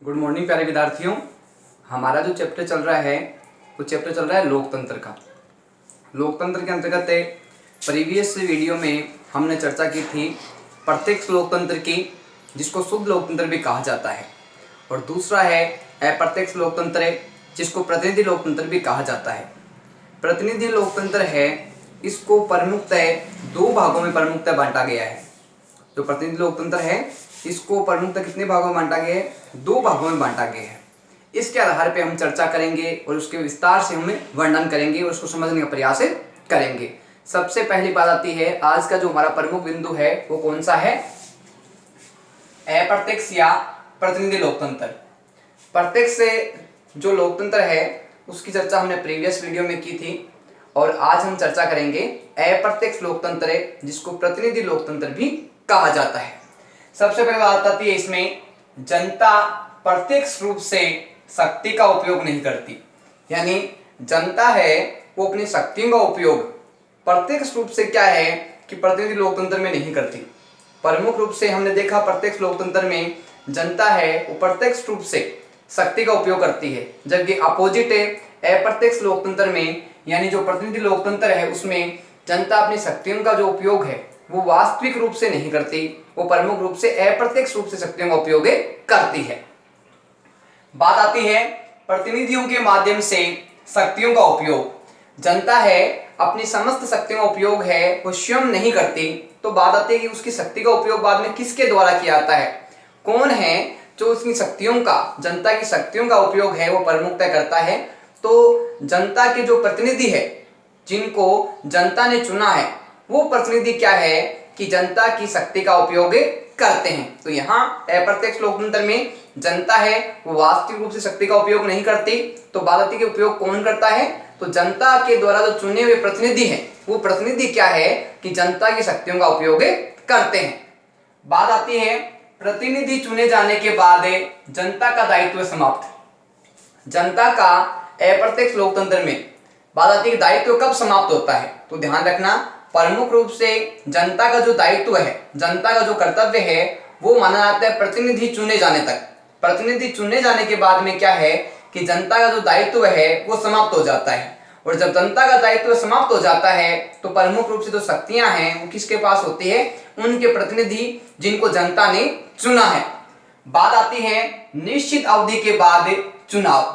Good morning प्यारे विद्यार्थियों। हमारा जो चैप्टर चल रहा है वो चैप्टर चल रहा है लोकतंत्र का। लोकतंत्र के अंतर्गत प्रीवियस वीडियो में हमने चर्चा की थी प्रत्यक्ष लोकतंत्र की, जिसको शुद्ध लोकतंत्र भी कहा जाता है, और दूसरा है अप्रत्यक्ष लोकतंत्र, जिसको प्रतिनिधि लोकतंत्र भी कहा जाता है। प्रतिनिधि लोकतंत्र है, इसको प्रमुखतः दो भागों में प्रमुखतः बांटा गया है। जो प्रतिनिधि लोकतंत्र है इसको प्रमुखतः कितने भागों में बांटा गया है? दो भागों में बांटा गया है। इसके आधार पे हम चर्चा करेंगे और उसके विस्तार से हमें वर्णन करेंगे और उसको समझने का प्रयास करेंगे। सबसे पहली बात आती है, आज का जो हमारा प्रमुख बिंदु है वो कौन सा है? अप्रत्यक्ष या प्रतिनिधि लोकतंत्र। प्रत्यक्ष जो लोकतंत्र है उसकी चर्चा हमने प्रीवियस वीडियो में की थी, और आज हम चर्चा करेंगे अप्रत्यक्ष लोकतंत्र, जिसको प्रतिनिधि लोकतंत्र भी कहा जाता है। सबसे पहले बात आती है इसमें, जनता प्रत्यक्ष रूप से शक्ति का उपयोग नहीं करती, यानी जनता है वो अपनी शक्तियों का उपयोग प्रत्यक्ष रूप से क्या है कि प्रतिनिधि लोकतंत्र में नहीं करती। प्रमुख रूप से हमने देखा प्रत्यक्ष लोकतंत्र में जनता है वो प्रत्यक्ष रूप से शक्ति का उपयोग करती है, जबकि अपोजिट है अप्रत्यक्ष लोकतंत्र में, यानी जो प्रतिनिधि लोकतंत्र है उसमें जनता अपनी शक्तियों का जो उपयोग है वो वास्तविक रूप से नहीं करती, वो प्रमुख रूप से अप्रत्यक्ष रूप से शक्तियों का उपयोग करती है। बात आती है प्रतिनिधियों के माध्यम से शक्तियों का उपयोग। जनता है अपनी समस्त शक्तियों का उपयोग है वो स्वयं नहीं करती, तो बात आती है कि उसकी शक्ति का उपयोग बाद में किसके द्वारा किया जाता है? कौन है जो उसकी शक्तियों का, जनता की शक्तियों का उपयोग है वो प्रमुखतः करता है? तो जनता के जो प्रतिनिधि है, जिनको जनता ने चुना है, वो प्रतिनिधि क्या है कि जनता की शक्ति का उपयोग करते हैं। तो यहाँ अप्रत्यक्ष लोकतंत्र में जनता है वो वास्तविक रूप से शक्ति का उपयोग नहीं करती, तो बात आती है कि उपयोग कौन करता है? तो जनता के द्वारा जो चुने हुए प्रतिनिधि हैं वो प्रतिनिधि क्या है कि जनता की शक्तियों का उपयोग करते हैं। बात आती है प्रतिनिधि चुने जाने के बाद जनता का दायित्व समाप्त। जनता का अप्रत्यक्ष लोकतंत्र में बात आती है कि दायित्व कब समाप्त होता है? तो ध्यान रखना, प्रमुख रूप से जनता का जो दायित्व है, जनता का जो कर्तव्य है वो माना जाता है प्रतिनिधि चुने जाने तक। प्रतिनिधि चुने जाने के बाद में क्या है कि जनता का जो दायित्व है वो समाप्त हो जाता है, और जब जनता का दायित्व समाप्त हो जाता है तो प्रमुख रूप से जो शक्तियां हैं वो किसके पास होती है? उनके प्रतिनिधि जिनको जनता ने चुना है। बात आती है निश्चित अवधि के बाद चुनाव।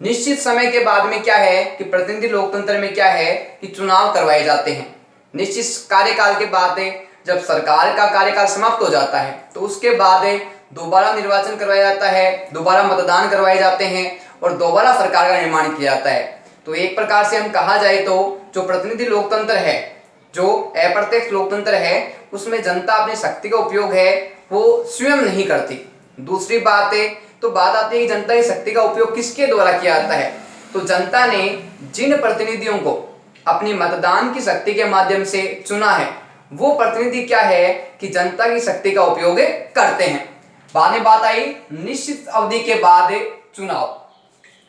निश्चित समय के बाद में क्या है कि प्रतिनिधि लोकतंत्र में क्या है कि चुनाव करवाए जाते हैं। निश्चित कार्यकाल के बाद जब सरकार का कार्यकाल समाप्त हो जाता है तो उसके बाद दोबारा निर्वाचन करवाया जाता है, दोबारा मतदान करवाए जाते हैं और दोबारा सरकार का निर्माण किया जाता है। तो एक प्रकार से हम कहा जाए तो जो प्रतिनिधि लोकतंत्र है, जो अप्रत्यक्ष लोकतंत्र है, उसमें जनता अपनी शक्ति का उपयोग है वो स्वयं नहीं करती। दूसरी बात है, तो बात आती है कि जनता की शक्ति का उपयोग किसके द्वारा किया जाता है? तो जनता ने जिन प्रतिनिधियों को अपनी मतदान की शक्ति के माध्यम से चुना है वो प्रतिनिधि क्या है कि जनता की शक्ति का उपयोग करते हैं। बाद में बात आई निश्चित अवधि के बाद चुनाव।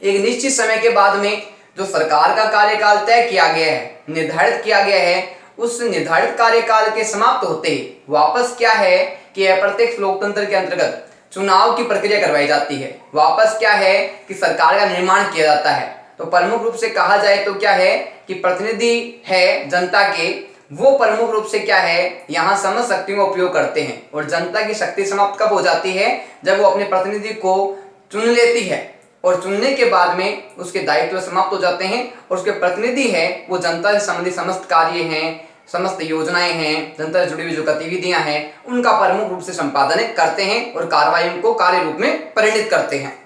एक निश्चित समय के बाद में जो सरकार का कार्यकाल तय किया गया है, निर्धारित किया गया है, उस निर्धारित कार्यकाल के समाप्त होते ही वापस क्या है कि अप्रत्यक्ष लोकतंत्र के अंतर्गत चुनाव की प्रक्रिया करवाई जाती है। वापस क्या है कि सरकार का निर्माण किया जाता है। तो प्रमुख रूप से कहा जाए तो क्या है कि प्रतिनिधि है जनता के, वो प्रमुख रूप से क्या है यहाँ समस्त शक्तियों का उपयोग करते हैं, और जनता की शक्ति समाप्त कब हो जाती है? जब वो अपने प्रतिनिधि को चुन लेती है, और चुनने के बाद में उसके दायित्व समाप्त हो जाते हैं, और उसके प्रतिनिधि है वो जनता से संबंधित समस्त कार्य हैं, समस्त योजनाएं हैं, जनता से जुड़ी हुई जो गतिविधियां हैं उनका प्रमुख रूप से संपादन करते हैं और कार्रवाई को कार्य रूप में परिणित करते हैं।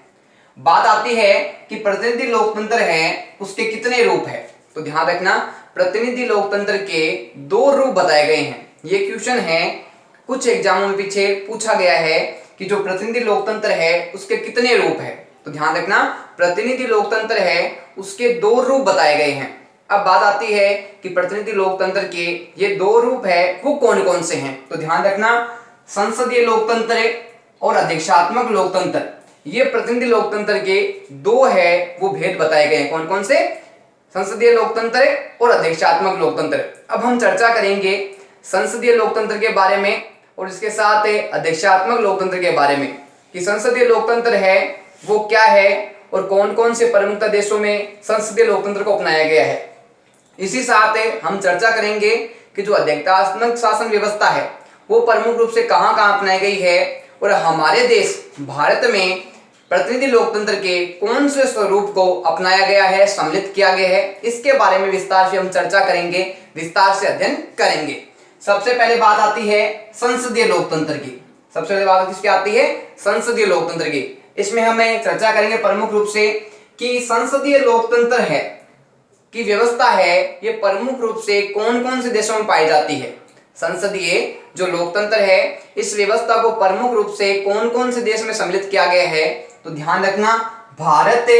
बात आती है कि प्रतिनिधि लोकतंत्र है उसके कितने रूप है? तो ध्यान रखना, प्रतिनिधि लोकतंत्र के दो रूप बताए गए हैं। ये क्वेश्चन है कुछ एग्जामों में पीछे पूछा गया है कि जो प्रतिनिधि लोकतंत्र है उसके कितने रूप है। तो ध्यान रखना, प्रतिनिधि लोकतंत्र है उसके दो रूप बताए गए हैं। अब बात आती है कि प्रतिनिधि लोकतंत्र के ये दो रूप है वो कौन कौन से हैं? तो ध्यान रखना, संसदीय लोकतंत्र और अध्यक्षात्मक लोकतंत्र, ये प्रतिनिधि लोकतंत्र के दो है वो भेद बताए गए हैं। कौन कौन से? संसदीय लोकतंत्र और अध्यक्षात्मक लोकतंत्र। अब हम चर्चा करेंगे संसदीय लोकतंत्र के बारे में और इसके साथ अध्यक्षात्मक लोकतंत्र के बारे में। कि संसदीय लोकतंत्र है वो क्या है और कौन कौन से प्रमुख देशों में संसदीय लोकतंत्र को अपनाया गया है। इसी साथ हम चर्चा करेंगे कि जो अध्यक्षतात्मक शासन व्यवस्था है वो प्रमुख रूप से कहाँ कहाँ अपनाई गई है और हमारे देश भारत में प्रतिनिधि लोकतंत्र के कौन से स्वरूप को अपनाया गया है, सम्मिलित किया गया है, इसके बारे में विस्तार से हम चर्चा करेंगे, विस्तार से अध्ययन करेंगे। सबसे पहले बात आती है संसदीय लोकतंत्र की। सबसे पहले बात किसकी आती है? संसदीय लोकतंत्र की। इसमें हमें चर्चा करेंगे प्रमुख रूप से कि संसदीय लोकतंत्र है की व्यवस्था है ये प्रमुख रूप से कौन कौन से देशों में पाई जाती है। संसदीय जो लोकतंत्र है इस व्यवस्था को प्रमुख रूप से कौन कौन से देश में सम्मिलित किया गया है, तो ध्यान रखना भारत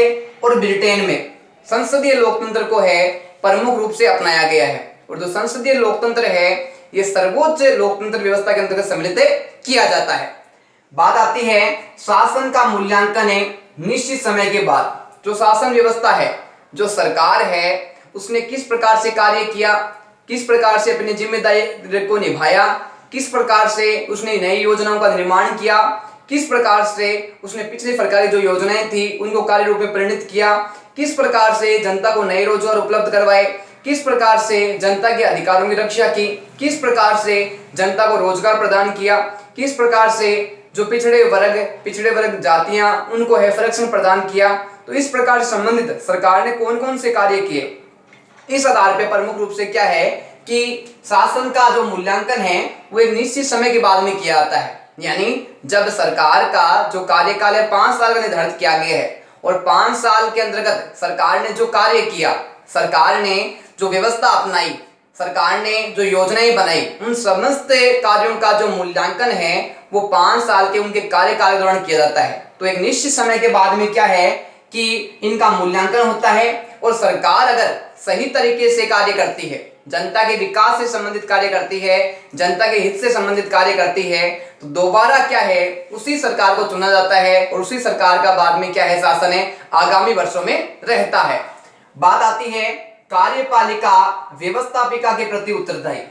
और ब्रिटेन में संसदीय लोकतंत्र को है प्रमुख रूप से अपनाया गया है। और जो संसदीय लोकतंत्र है ये सर्वोच्च लोकतंत्र व्यवस्था के अंतर्गत सम्मिलित किया जाता है। बात आती है शासन का मूल्यांकन है निश्चित समय के बाद। जो शासन व्यवस्था है, जो सरकार है, उसने किस प्रकार से कार्य किया, किस प्रकार से अपनी जिम्मेदारी को निभाया, किस प्रकार से उसने नई योजनाओं का निर्माण किया, किस प्रकार से उसने पिछले सरकारी जो योजनाएं थी उनको कार्य रूप में परिणत किया, किस प्रकार से जनता को नए रोजगार उपलब्ध करवाए, किस प्रकार से जनता के अधिकारों की रक्षा की, किस प्रकार से जनता को रोजगार प्रदान किया, किस प्रकार से जो पिछड़े वर्ग जातियां उनको है संरक्षण प्रदान किया। तो इस प्रकार से संबंधित सरकार ने कौन कौन से कार्य किए, इस आधार पर प्रमुख रूप से क्या है कि शासन का जो मूल्यांकन है वो एक निश्चित समय के बाद में किया जाता है। यानी जब सरकार का जो कार्यकाल है 5 साल का निर्धारित किया गया है और 5 साल के अंतर्गत सरकार ने जो कार्य किया, सरकार ने जो व्यवस्था अपनाई, सरकार ने जो योजनाएं बनाई, उन समस्त कार्यों का जो मूल्यांकन है वो 5 साल के उनके कार्यकाल के दौरान किया जाता है। तो एक निश्चित समय के बाद में क्या है कि इनका मूल्यांकन होता है और सरकार अगर सही तरीके से कार्य करती है, जनता के विकास से संबंधित कार्य करती है, जनता के हित से संबंधित कार्य करती है, तो दोबारा क्या है उसी सरकार को चुना जाता है और उसी सरकार का बाद में क्या है शासन है आगामी वर्षों में रहता है। बात आती है कार्यपालिका व्यवस्थापिका के प्रति उत्तरदायी।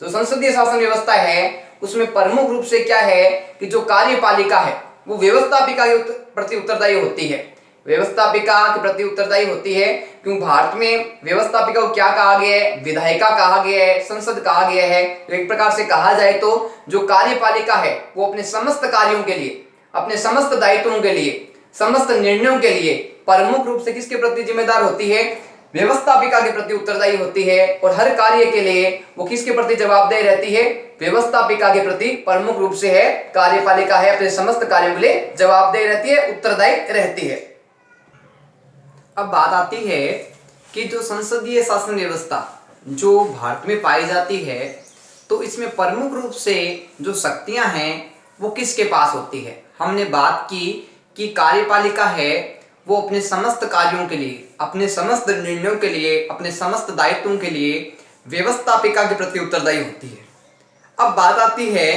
जो संसदीय शासन व्यवस्था है उसमें प्रमुख रूप से क्या है कि जो कार्यपालिका है वो व्यवस्थापिका के प्रति उत्तरदायी होती है। व्यवस्थापिका के प्रति उत्तरदायी होती है क्योंकि भारत में व्यवस्थापिका को क्या कहा गया है? विधायिका कहा गया है, संसद कहा गया है। तो एक प्रकार से कहा जाए तो जो कार्यपालिका है वो अपने समस्त कार्यों के लिए, अपने समस्त दायित्वों के लिए, समस्त निर्णयों के लिए प्रमुख रूप से किसके प्रति जिम्मेदार होती है? व्यवस्थापिका के प्रति उत्तरदायी होती है। और हर कार्य के लिए वो किसके प्रति जवाबदेह रहती है? व्यवस्थापिका के प्रति प्रमुख रूप से है कार्यपालिका है अपने समस्त कार्यों के लिए जवाबदेह रहती है, उत्तरदायी रहती है। अब बात आती है कि जो संसदीय शासन व्यवस्था जो भारत में पाई जाती है तो इसमें प्रमुख रूप से जो शक्तियां हैं वो किसके पास होती है। हमने बात की कि कार्यपालिका है वो अपने समस्त कार्यों के लिए, अपने समस्त निर्णयों के लिए, अपने समस्त दायित्वों के लिए व्यवस्थापिका के प्रति उत्तरदायी होती है। अब बात आती है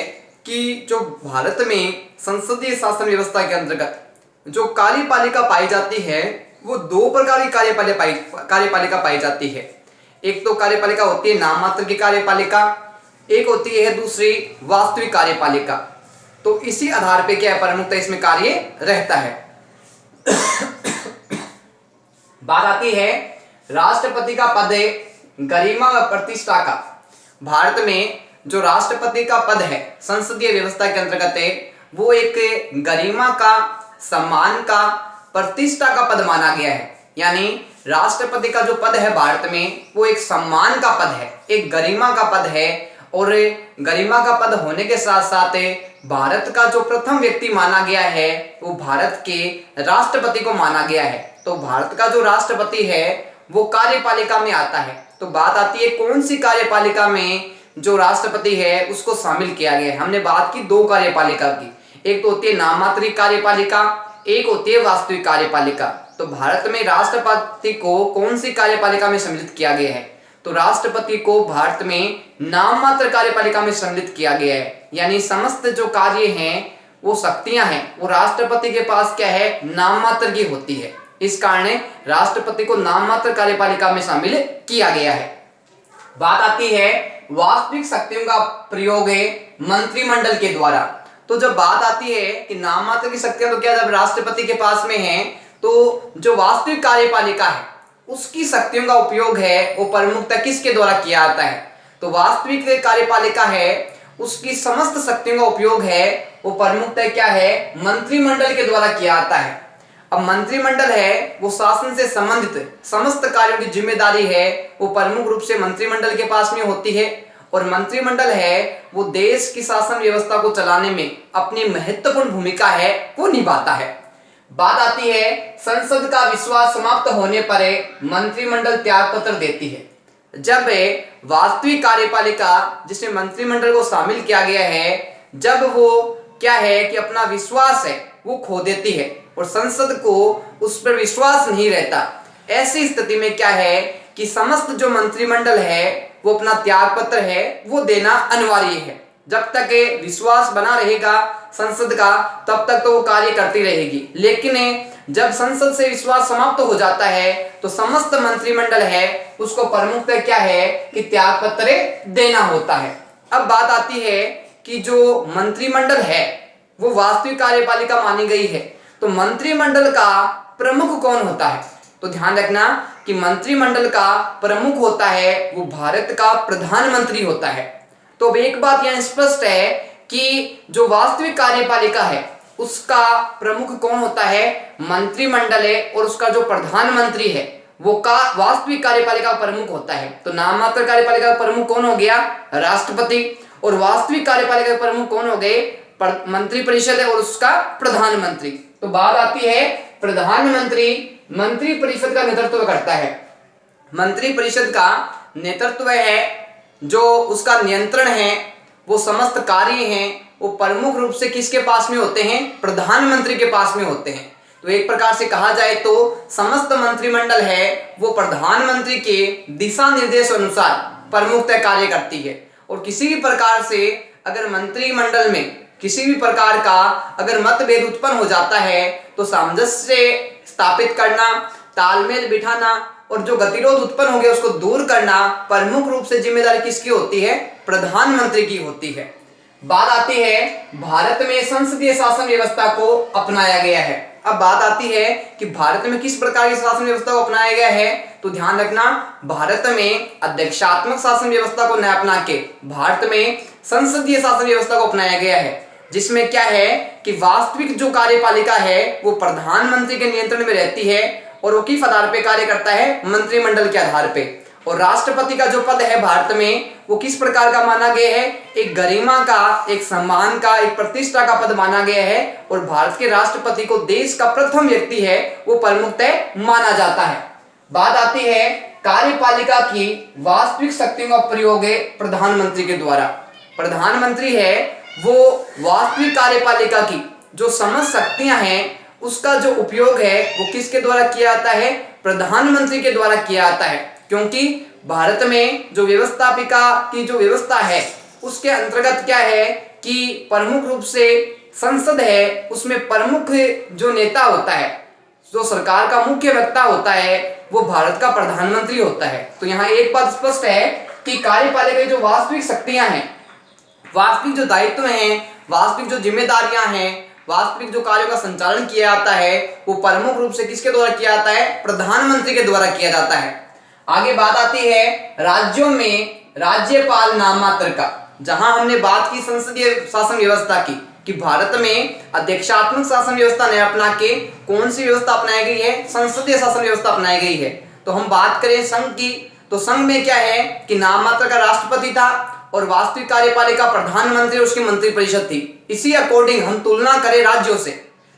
कि जो भारत में संसदीय शासन व्यवस्था के अंतर्गत जो कार्यपालिका पाई जाती है वो 2 प्रकार की कार्यपालिका पाई जाती है। एक तो कार्यपालिका होती है नाम मात्र की कार्यपालिका, एक होती है दूसरी वास्तविक कार्यपालिका। तो इसी आधार पे क्या है प्रमुखता इसमें कार्य रहता है। बात आती है राष्ट्रपति का पद है गरिमा व प्रतिष्ठा का। भारत में जो राष्ट्रपति का पद है संसदीय व्यवस्था के अंतर्गत है वो एक गरिमा का, सम्मान का, प्रतिष्ठा का पद माना गया है। यानी राष्ट्रपति का जो पद है भारत में वो एक सम्मान का पद है, एक गरिमा का पद है। और गरिमा का पद होने के साथ साथ भारत का जो प्रथम व्यक्ति माना गया है वो भारत के राष्ट्रपति को माना गया है। तो भारत का जो राष्ट्रपति है वो कार्यपालिका में आता है। तो बात आती है कौन सी कार्यपालिका में जो राष्ट्रपति है उसको शामिल किया गया है। हमने बात की 2 कार्यपालिका की, एक तो होती है नाम मात्र कार्यपालिका, एक होती है वास्तविक कार्यपालिका। तो भारत में राष्ट्रपति को कौन सी कार्यपालिका में सम्मिलित किया गया है? तो राष्ट्रपति को भारत में नाम मात्र कार्यपालिका में सम्मिलित किया गया है। यानी समस्त जो कार्य हैं वो शक्तियां हैं वो राष्ट्रपति के पास क्या है? नाम मात्र की होती है। इस कारण राष्ट्रपति को नाम मात्र कार्यपालिका में शामिल किया गया है। बात आती है वास्तविक शक्तियों का प्रयोग है मंत्रिमंडल के द्वारा। तो जब बात आती है कि नाम मात्र की शक्तियां, तो क्या जब राष्ट्रपति के पास में है तो जो वास्तविक कार्यपालिका है उसकी शक्तियों का उपयोग है वो प्रमुखतः किसके द्वारा किया जाता है? तो वास्तविक कार्यपालिका है उसकी समस्त शक्तियों का उपयोग है वो प्रमुखतः क्या है? मंत्रिमंडल के द्वारा किया जाता है। अब मंत्रिमंडल है वो शासन से संबंधित समस्त कार्यों की जिम्मेदारी है वो प्रमुख रूप से मंत्रिमंडल के पास में होती है, और मंत्रिमंडल है वो देश की शासन व्यवस्था को चलाने में अपनी महत्वपूर्ण भूमिका है वो निभाता है। बात आती है संसद का विश्वास समाप्त होने पर मंत्रिमंडल त्याग पत्र देती है। जब वास्तविक कार्यपालिका जिसमें मंत्रिमंडल को शामिल किया गया है, जब वो क्या है कि अपना विश्वास है वो खो देती है और संसद को उस पर विश्वास नहीं रहता, ऐसी स्थिति में क्या है कि समस्त जो मंत्रिमंडल है वो अपना त्याग पत्र है वो देना अनिवार्य है। जब तक विश्वास बना रहेगा संसद का तब तक तो वो कार्य करती रहेगी, लेकिन जब संसद से विश्वास समाप्त हो जाता है तो समस्त मंत्रिमंडल है उसको प्रमुखतः क्या है कि त्याग पत्र देना होता है। अब बात आती है कि जो मंत्रिमंडल है वो वास्तविक कार्यपालिका मानी गई है, तो मंत्रिमंडल का प्रमुख कौन होता है? तो ध्यान रखना कि मंत्रिमंडल का प्रमुख होता है वो भारत का प्रधानमंत्री होता है। तो अब एक बात यह स्पष्ट है कि जो वास्तविक कार्यपालिका है उसका प्रमुख कौन होता है? मंत्रिमंडल है, और उसका जो प्रधानमंत्री है वो का वास्तविक कार्यपालिका प्रमुख होता है। तो नाम मात्र कार्यपालिका प्रमुख कौन हो गया? राष्ट्रपति, और वास्तविक कार्यपालिका प्रमुख कौन हो गए? मंत्री परिषद है और उसका प्रधानमंत्री। तो बात आती है प्रधानमंत्री मंत्री परिषद का नेतृत्व करता है। मंत्री परिषद का नेतृत्व है जो उसका नियंत्रण है वो समस्त कार्य हैं वो प्रमुख रूप से किसके पास में होते हैं? प्रधानमंत्री के पास में होते हैं। तो एक प्रकार से कहा जाए तो समस्त मंत्रिमंडल है वो प्रधानमंत्री के दिशा निर्देश अनुसार प्रमुखतः कार्य करती है, और किसी भी प्रकार से अगर मंत्रिमंडल में किसी भी प्रकार का अगर मतभेद उत्पन्न हो जाता है तो सामंजस्य स्थापित करना, तालमेल बिठाना और जो गतिरोध उत्पन्न हो गया उसको दूर करना प्रमुख रूप से जिम्मेदारी किसकी होती है? प्रधानमंत्री की होती है। बात आती है भारत में संसदीय शासन व्यवस्था को अपनाया गया है। अब बात आती है कि भारत में किस प्रकार की शासन व्यवस्था को अपनाया गया है, तो ध्यान रखना भारत में अध्यक्षात्मक शासन व्यवस्था को न अपना के भारत में संसदीय शासन व्यवस्था को अपनाया गया है, जिसमें क्या है कि वास्तविक जो कार्यपालिका है वो प्रधानमंत्री के नियंत्रण में रहती है और वो किस आधार पे कार्य करता है? मंत्रिमंडल के आधार पे। और राष्ट्रपति का जो पद है भारत में वो किस प्रकार का माना गया है? एक गरिमा का, एक सम्मान का, एक प्रतिष्ठा का पद माना गया है, और भारत के राष्ट्रपति को देश का प्रथम व्यक्ति है वो प्रमुखतः माना जाता है। बात आती है कार्यपालिका की वास्तविक शक्तियों का प्रयोग है प्रधानमंत्री के द्वारा। प्रधानमंत्री है वो वास्तविक कार्यपालिका की जो समस्त शक्तियां हैं उसका जो उपयोग है वो किसके द्वारा किया जाता है? प्रधानमंत्री के द्वारा किया जाता है, क्योंकि भारत में जो व्यवस्थापिका की जो व्यवस्था है उसके अंतर्गत क्या है कि प्रमुख रूप से संसद है उसमें प्रमुख जो नेता होता है, जो सरकार का मुख्य वक्ता होता है वो भारत का प्रधानमंत्री होता है। तो यहाँ एक बात स्पष्ट है कि कार्यपालिका की जो वास्तविक शक्तियां हैं, वास्तविक जो दायित्व हैं, वास्तविक जो जिम्मेदारियां हैं, वास्तविक जो कार्यों का संचालन किया जाता है वो प्रमुख रूप से किसके द्वारा किया जाता है? प्रधानमंत्री के द्वारा किया जाता है। आगे बात आती है राज्यों में राज्यपाल नाम मात्र का। जहां हमने बात की संसदीय शासन व्यवस्था की कि भारत में अध्यक्षात्मक शासन व्यवस्था ने अपना के कौन सी व्यवस्था अपनाई गई है? संसदीय शासन व्यवस्था अपनाई गई है। तो हम बात करें संघ की, तो संघ में क्या है कि नाम मात्र का राष्ट्रपति था और वास्तविक कार्यपालिका प्रधानमंत्री और उसकी मंत्री परिषद थी। इसी अकॉर्डिंग हम तुलना करें राज्यों से,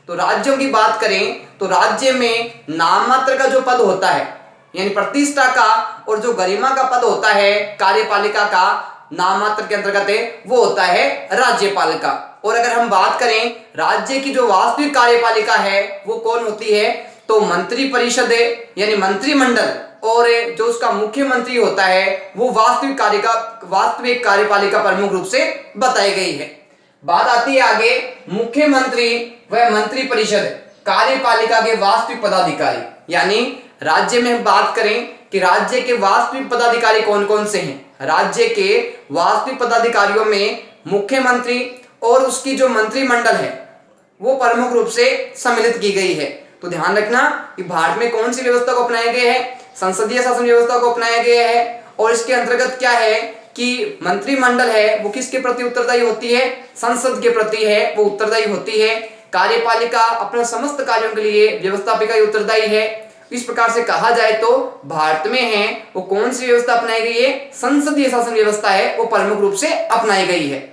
तो राज्यों की बात करें तो राज्य में नाम मात्र का जो पद होता है यानी प्रतिष्ठा का और जो गरिमा का पद होता है कार्यपालिका का नाम मात्र के अंतर्गत है वो होता है राज्यपाल का। और अगर हम बात करें राज्य की जो वास्तविक कार्यपालिका है वो कौन होती है? तो मंत्री परिषद है यानी मंत्रिमंडल, और जो उसका मुख्यमंत्री होता है वो वास्तविक कार्यपालिका प्रमुख रूप से बताई गई है। बात आती है आगे मुख्यमंत्री व मंत्री परिषद कार्यपालिका के वास्तविक पदाधिकारी, यानी राज्य में हम बात करें कि राज्य के वास्तविक पदाधिकारी कौन कौन से हैं। राज्य के वास्तविक पदाधिकारियों में मुख्यमंत्री और उसकी जो मंत्रिमंडल है वो प्रमुख रूप से सम्मिलित की गई है। तो ध्यान रखना कि भारत में कौन सी व्यवस्था को अपनाया गया है, संसदीय शासन व्यवस्था को अपनाया गया है। और इसके अंतर्गत क्या है कि मंत्रिमंडल है वो किसके प्रति उत्तरदायी होती है, संसद के प्रति है वो उत्तरदायी होती है। कार्यपालिका अपने समस्त कार्यों के लिए व्यवस्थापिका उत्तरदायी है। इस प्रकार से कहा जाए तो भारत में है वो कौन सी व्यवस्था अपनाई गई है, संसदीय शासन व्यवस्था है वो प्रमुख रूप से अपनाई गई है।